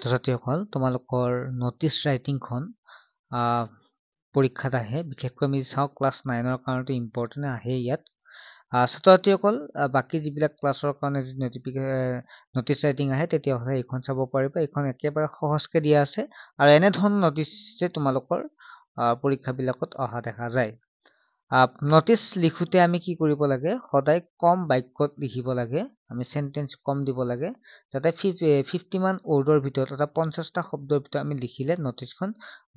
ছাত্ৰ-ছাত্ৰীসকল তোমালোকৰ নটিচ ৰাইটিংখন পৰীক্ষাত আহে বিশেষকৈ আমি চাওঁ ক্লাছ 9ৰ কাৰণেটো ইম্পৰ্টেণ্ট আহে ইয়াত ছাত্ৰ-ছাত্ৰীসকল বাকি যিবিলাক ক্লাছৰ কাৰণে নটিচ ৰাইটিং আহে তেতিয়াহ'লে এইখন চাব পাৰিবা এইখন একেবাৰে সহজকে দিয়া আছে আৰু এনে ধৰণৰ নটিচ তোমালোকৰ পৰীক্ষাবিলাকত অহা দেখা যায় নটিচ লিখোতে আমি কি কৰিব লাগে সদায় কম বাক্যত লিখিব লাগে আমি সেন্টেন্স কম দিব লাগে যাতে 50 মান ৱৰ্ডৰ ভিতৰত অথবা 50টা শব্দৰ ভিতৰত আমি লিখিলে নটিচখন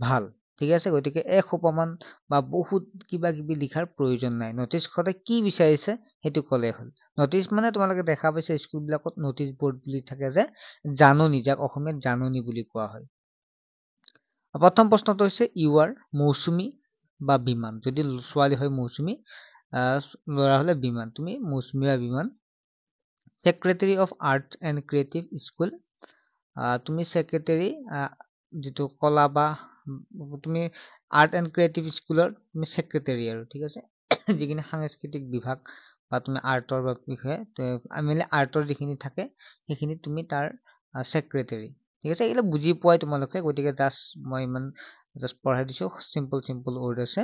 ভাল ঠিক আছে গতিকে এসোপামান বা বহুত কিবা কিবি লিখাৰ প্ৰয়োজন নাই নটিচ খতে কি বিচাৰিছে হেতু ক'লে হ'ল নটিচ মানে তোমালোকে দেখা পাইছে স্কুলবিলাকত নটিচ বোৰ্ড বুলি থাকে যে জাননী যাক অসমীয়াত জাননী বুলি কোৱা হয় প্ৰথম প্ৰশ্নটো হৈছে ইউ আৰ মৌচুমী বা বিমান যদি ছোৱালী হয় মৌচুমী ল'ৰা হলে বিমান তুমি মৌচুমী বা Biman secretary of art and creative school তুমি সেক্ৰেটাৰী যেটো কলা বা তুমি আৰ্ট এণ্ড ক্ৰিয়েটিভ স্কুলৰ তুমি সেক্ৰেটাৰী আৰু ঠিক আছে যিখিনি সাংস্কৃতিক বিভাগ বা তুমি আৰ্টৰ বিষয়ে আমি আৰ্টৰ যিখিনি থাকে সেইখিনি তুমি তাৰ সেক্ৰেটাৰী ঠিক আছে এইলা বুজি পোৱাই তোমালোকে গতিকে জাস্ট মই ইমান জাস্ট পঢ়াই দিছো সিম্পল ৱৰ্ড আছে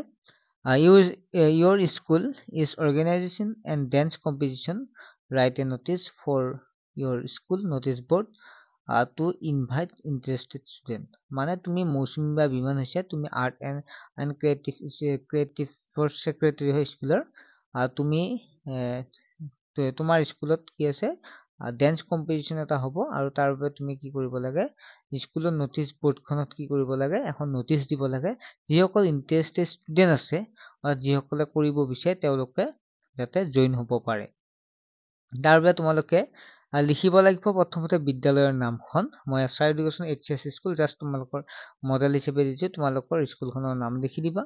your school is organizing and dance competition write a notice for your school notice board to invite interested student মানে তুমি মৌচুমী বা বিমান হৈছে তুমি art and creative for secretary হয় স্কুলৰ তুমি তোমাৰ স্কুলত কি আছে ডেন্স কম্পিটিশন এটা হ'ব আৰু তাৰ বাবে তুমি কি কৰিব লাগে স্কুলৰ নোটিছ বৰ্ডখনত কি কৰিব লাগে এখন নোটিছ দিব লাগে যিসকল ইন্টাৰেষ্টেড ষ্টুডেন্ট আছে যিসকলে কৰিব বিচাৰে তেওঁলোকে যাতে জইন হ'ব পাৰে তাৰ বাবে তোমালোকে লিখিব লাগিব প্ৰথমতে বিদ্যালয়ৰ নামখন মই এছআৰ এডুকেশ্যন এইচএছ স্কুল জাস্ট তোমালোকৰ মডেল হিচাপে দিছো তোমালোকৰ স্কুলখনৰ নাম লিখি দিবা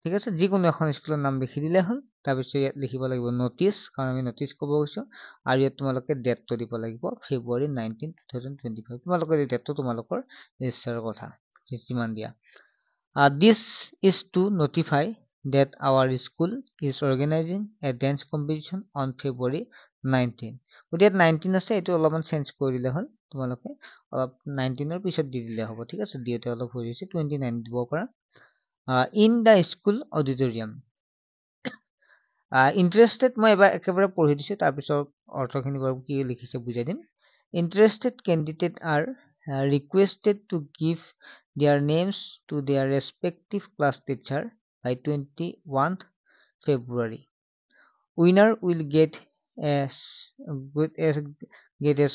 ঠিক আছে যিকোনো এখন স্কুলৰ নাম লিখি দিলে হ'ল তাৰপিছত ইয়াত লিখিব লাগিব নোটিছ কাৰণ আমি নোটিছ ক'ব গৈছো আৰু ইয়াত তোমালোকে ডেটটো দিব লাগিব ফেব্ৰুৱাৰী 19 2025 তোমালোকৰ এই ডেটটো তোমালোকৰ ৰেজিষ্টাৰৰ কথা যিমান দিয়া this is to notify that our school is organizing a dance competition on February 19 গতিকে 19 আছে এটো অলপমান চেঞ্জ কৰি দিলে হ'ল তোমালোকে অলপ 19 ৰ পিছত দি দিলে হ'ব ঠিক আছে দিওতে অলপ হৈ গৈছে 29 দিব পাৰা in the school auditorium interested মই এবাৰ একেবাৰে পঢ়ি দিছো তাৰ পিছত অৰ্থখিনি বাৰু কি লিখিছে বুজাই দিম interested candidate are requested to give their names to their respective class teacher by 21st February winner will get a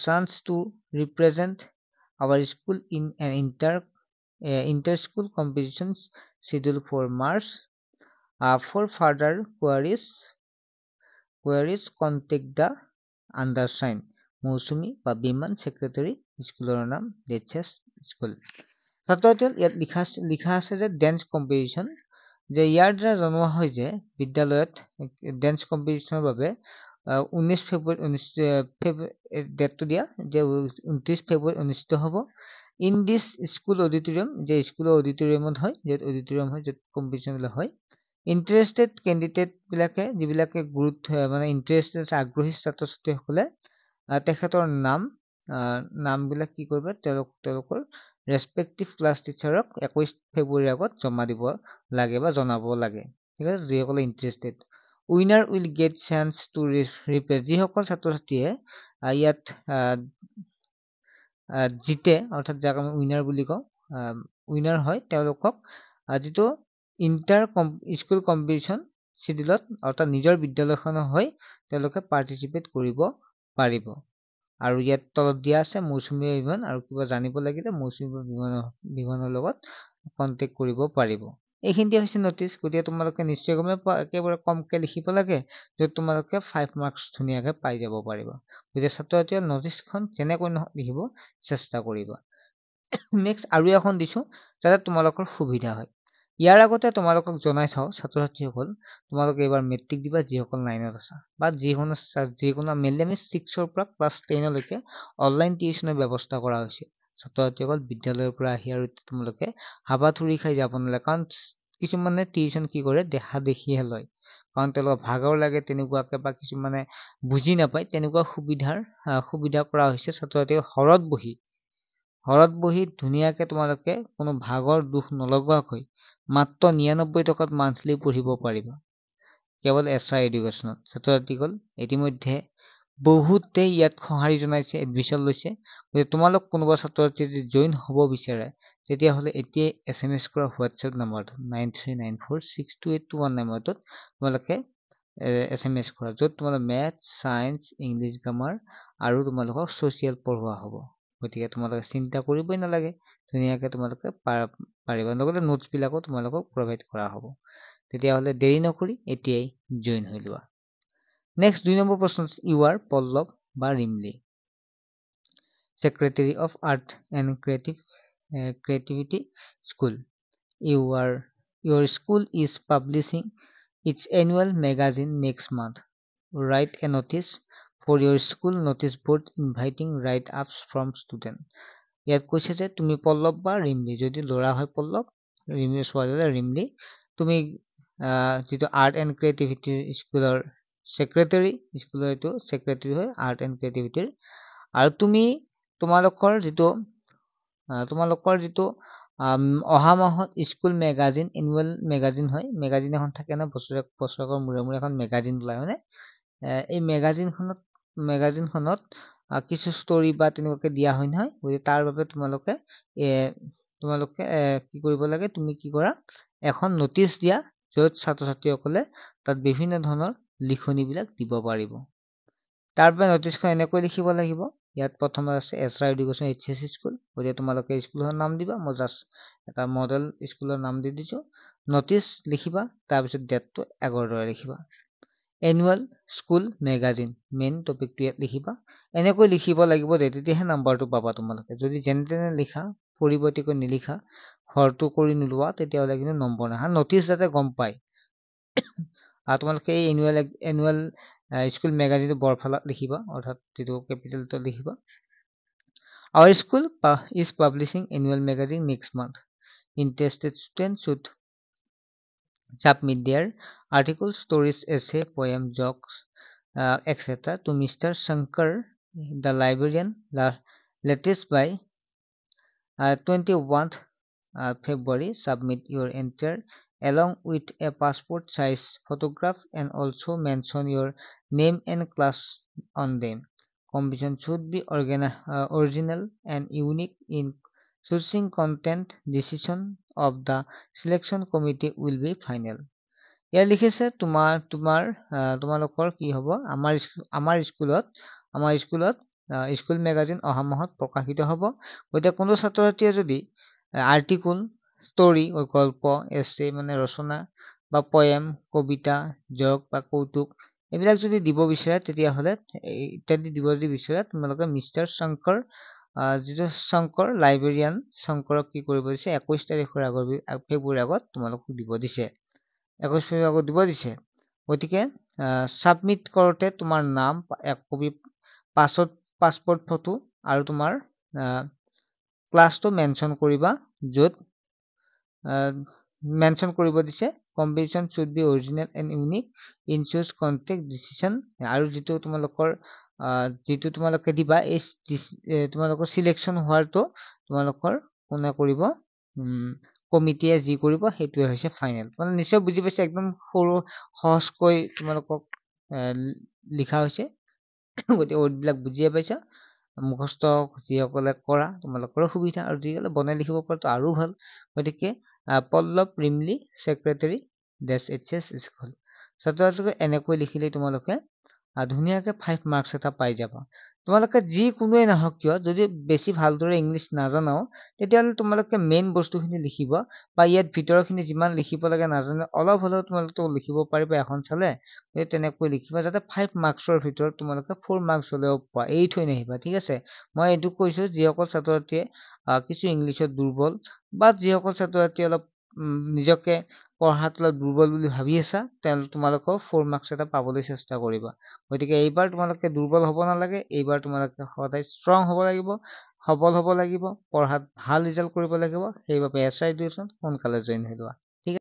chance to represent our school in an inter-school competition scheduled for March. For further queries, contact the undersigned মৌচুমী বা Biman secretary স্কুলৰ নাম DHS school ছাত্ৰছাত্ৰীসকল ইয়াত লিখা আছে যে dance competition যে ইয়াৰ দ্বাৰা জনোৱা হয় যে বিদ্যালয়ত ডেন্স কম্পিটিশনৰ বাবে 19 ফেব্ৰুৱাৰী ডেটটো দিয়া যে 29 ফেব্ৰুৱাৰী অনুষ্ঠিত হ'ব ইন দিস স্কুল অডিটৰিয়াম যে স্কুলৰ অডিটৰিয়ামত হয় যে অডিটৰিয়াম হয় যে কম্পিটিশন হয় ইন্টাৰেষ্টেড কেণ্ডিডেট বিলাকে যিবিলাকে গুৰুত্ব মানে ইন্টাৰেষ্টেড আগ্ৰহী ছাত্ৰ-ছাত্ৰীসকলে তেখেতৰ নামবিলাক কি কৰিব তেওঁলোকৰ ৰেসপেক্টিভ ক্লাছ টিচাৰক 21 ফেব্ৰুৱাৰীৰ আগত জমা দিব লাগে বা জনাব লাগে ঠিক আছে যিসকলে interested winner will get chance to represent যিসকল ছাত্ৰ-ছাত্ৰীয়ে ইয়াত জিতে অৰ্থাৎ যাক আমি উইনাৰ বুলি কওঁ উইনাৰ হয় তেওঁলোকক যিটো ইন্টাৰ স্কুল কম্পিটিশন শিডিউলত অৰ্থাৎ নিজৰ বিদ্যালয়খনৰ হৈ তেওঁলোকে পাৰ্টিসিপেট কৰিব পাৰিব আৰু ইয়াত তলত দিয়া আছে মৌচুমী বিমান আৰু কিবা জানিব লাগিলে মৌচুমী বিমানৰ লগত কন্টেক্ট কৰিব পাৰিব এইখিনিতে হৈছে নোটিছ গতিকে তোমালোকে নিশ্চয় গমে একেবাৰে কমকে লিখিব লাগে য'ত তোমালোকে 5 মাৰ্কছ ধুনীয়াকে পাই যাব পাৰিবা গতিকে ছাত্ৰ-ছাত্ৰীৰ নোটিছখন যেনেকৈ লিখিব চেষ্টা কৰিবা নেক্সট আৰু এখন দিছো যাতে তোমালোকৰ সুবিধা হয় ইয়াৰ আগতে তোমালোকক জনাই থওঁ ছাত্ৰ-ছাত্ৰীসকল তোমালোকে এবাৰ মেট্ৰিক দিবা যিসকল 9ত আছে বা যিকোনো মেইনলি আমি 6 ৰ পৰা ক্লাছ 10 লৈকে অনলাইন টিউচনৰ ব্যৱস্থা কৰা হৈছে ছাত্ৰ-ছাত্ৰীসকল বিদ্যালয়ৰ পৰা আহি আৰু তোমালোকে হাবাথুৰি খাই যাব নালাগে কাৰণ কিছুমানে টিউচন কি কৰে দেখা দেখিহে লয় কাৰণ তেওঁলোকৰ ভাগৰ লাগে তেনেকুৱাকে বা কিছুমানে বুজি নাপায় তেনেকুৱা সুবিধা কৰা হৈছে ছাত্ৰ-ছাত্ৰীক ঘৰত ঘৰত বহি ধুনীয়াকে তোমালোকে কোনো ভাগৰ দুখ নলগোৱাকৈ মাত্ৰ 99 টকাত মান্থলি পঢ়িব পাৰিবা কেৱল এছআৰ এডুকেশ্যনত। ছাত্ৰ ছাত্ৰীসকল ইতিমধ্যে বহুতেই ইয়াত সঁহাৰি জনাইছে, এডমিশ্যন লৈছে। গতিকে তোমালোক কোনোবা ছাত্ৰ ছাত্ৰী যদি জইন হ'ব বিচাৰে তেতিয়াহ'লে এতিয়াই SMS কৰা হোৱাটছএপ নাম্বাৰটো 9394628219 নম্বৰটোত তোমালোকে SMS কৰা, য'ত তোমালোক মেথছ, ছায়েন্স, ইংলিছ গ্ৰামাৰ আৰু তোমালোকক ছ'চিয়েল পঢ়োৱা হ'ব। গতিকে তোমালোকে চিন্তা কৰিবই নালাগে, ধুনীয়াকৈ তোমালোকে পাৰিবা। লগতে নোটছবিলাকো তোমালোকক প্ৰভাইড কৰা হ'ব। তেতিয়াহ'লে দেৰি নকৰি এতিয়াই জইন হৈ লোৱা। নেক্সট 2 নম্বৰ প্ৰশ্ন, ইউ আৰ পল্লৱ বা Rimli, Secretary of Art and Creativity School. Your school is publishing its annual magazine next month. Write a notice for your school notice board inviting write-ups from students. ইয়াত কৈছে যে তুমি পল্লৱ বা ৰিমলি, যদি ল'ৰা হয় পল্লৱ, ৰিমলি ছোৱালী হ'লে ৰিমলি, তুমি যিটো আৰ্ট এণ্ড ক্ৰিয়েটিভিটিৰ স্কুলৰ ছেক্ৰেটাৰী, স্কুলৰ এইটো ছেক্ৰেটাৰী হয় আৰ্ট এণ্ড ক্ৰিয়েটিভিটিৰ, আৰু তুমি তোমালোকৰ যিটো অহা মাহত স্কুল মেগাজিন, এনুৱেল মেগাজিন হয়, মেগাজিন এখন থাকে ন, বছৰেকৰ মূৰে মূৰে এখন মেগাজিন ওলাই হয়নে, এই মেগাজিনখনত কিছু ষ্টৰি বা তেনেকুৱাকে দিয়া হয় নহয়। গতিকে তাৰ বাবে তোমালোকে কি কৰিব লাগে, তুমি কি কৰা, এখন নটিচ দিয়া, য'ত ছাত্ৰ ছাত্ৰীসকলে তাত বিভিন্ন ধৰণৰ লিখনিবিলাক দিব পাৰিব। তাৰ বাবে নটিচখন এনেকৈ লিখিব লাগিব। ইয়াত প্ৰথমে আছে এছআৰ এডুকেশ্যন HCS স্কুল। গতিকে তোমালোকে স্কুলখনৰ নাম দিবা, মই জাষ্ট এটা মডেল স্কুলৰ নাম দি দিছোঁ। নটিচ লিখিবা, তাৰপিছত ডেটটো আগৰ দৰে লিখিবা। এনুৱেল স্কুল মেগাজিন, মেইন টপিকটো ইয়াত লিখিবা। এনেকৈ লিখিব লাগিব দে, তেতিয়াহে নাম্বাৰটো পাবা তোমালোকে। যদি যেনে তেনে লিখা, পৰিৱৰ্তিকৈ নিলিখা, ঘৰটো কৰি নোলোৱা, তেতিয়াহ'লে কিন্তু নম্বৰ নাহে। নটিচ যাতে গম পায়। আৰু তোমালোকে এই এনুৱেল স্কুল মেগাজিনটো বৰফালত লিখিবা, অৰ্থাৎ যিটো কেপিটেলটো লিখিবা। Our school is publishing annual magazine next month. Interested students should submit their articles, stories, essay, poem, jokes, etc. to Mr. Shankar, the librarian, latest by 21st February. Submit your entry along with a passport size photograph and also mention your name and class on them. Composition should be original and unique in choosing content. Decision of the selection committee will be final. ইয়াৰ লিখিছে তোমালোকৰ কি হ'ব, আমাৰ স্কুলত school magazine অহা মাহত প্ৰকাশিত হ'ব। গতিকে কোনো ছাত্ৰ ছাত্ৰীয়ে যদি আৰ্টিকুল, ষ্টৰি, গল্প, এছে মানে ৰচনা, বা পয়েম, কবিতা, জক বা কৌতুক, এইবিলাক যদি দিব বিচাৰে, তেতিয়াহ'লে ইত্যাদি দিব যদি বিচাৰে, তোমালোকে মিষ্টাৰ শংকৰ, যিটো শংকৰ লাইব্ৰেৰিয়ান, শংকৰক কি কৰিব দিছে, 21 তাৰিখৰ ফেব্ৰুৱাৰীৰ আগত তোমালোকক দিব দিছে, 21 ফেব্ৰুৱাৰীৰ আগত দিব দিছে। গতিকে ছাবমিট কৰোঁতে তোমাৰ নাম, 1 কপি পাছপৰ্ট ফটো আৰু তোমাৰ ক্লাছটো মেনশ্যন কৰিবা, য'ত মেনশ্যন কৰিব দিছে। Competition should be original and unique in choose contact decision, আৰু যিটো তোমালোকে দিবা, এই তোমালোকৰ চিলেকশ্যন হোৱাটো তোমালোকৰ কোনে কৰিব, কমিটিয়ে যি কৰিব সেইটোৱে হৈছে ফাইনেল। মানে নিশ্চয় বুজি পাইছে, একদম সহজকৈ তোমালোকক লিখা হৈছে। গতিকে ৱৰ্ডবিলাক বুজিয়ে পাইছা। মুখস্থ যিসকলে কৰা তোমালোকৰো সুবিধা, আৰু যিসকলে বনাই লিখিব পৰাটো আৰু ভাল। গতিকে Pallav Rimli, secretary HCS school. ছাত্ৰ ছাত্ৰীক এনেকৈ লিখিলেই তোমালোকে ধুনীয়াকৈ 5 মাৰ্কছ এটা পাই যাবা। তোমালোকে যিকোনোৱে নহওক কিয়, যদি বেছি ভালদৰে ইংলিছ নাজানাও, তেতিয়াহ'লে তোমালোকে মেইন বস্তুখিনি লিখিবা, বা ইয়াত ভিতৰৰখিনি যিমান লিখিব লাগে নাজানে, অলপ হ'লেও তোমালোকে লিখিব পাৰিবা এখন চালে। তেনেকৈ লিখিবা, যাতে 5 মাৰ্কছৰ ভিতৰত তোমালোকে 4 মাৰ্কছ হ'লেও পোৱা, এৰি থৈ নাহিবা, ঠিক আছে। মই এইটো কৈছোঁ, যিসকল ছাত্ৰ ছাত্ৰীয়ে কিছু ইংলিছত দুৰ্বল, বা যিসকল ছাত্ৰ ছাত্ৰী অলপ নিজকে পঢ়াত অলপ দুৰ্বল বুলি ভাবি আছা, তোমালোকেও 4 মাৰ্কছ এটা পাবলৈ চেষ্টা কৰিবা। গতিকে এইবাৰ তোমালোকে দুৰ্বল হ'ব নালাগে, এইবাৰ তোমালোকে সদায় ষ্ট্ৰং হ'ব লাগিব, সবল হ'ব লাগিব, পঢ়াত ভাল ৰিজাল্ট কৰিব লাগিব। সেইবাবে এছআৰ এডুকেশ্যন সোনকালে জইন হৈ লোৱা।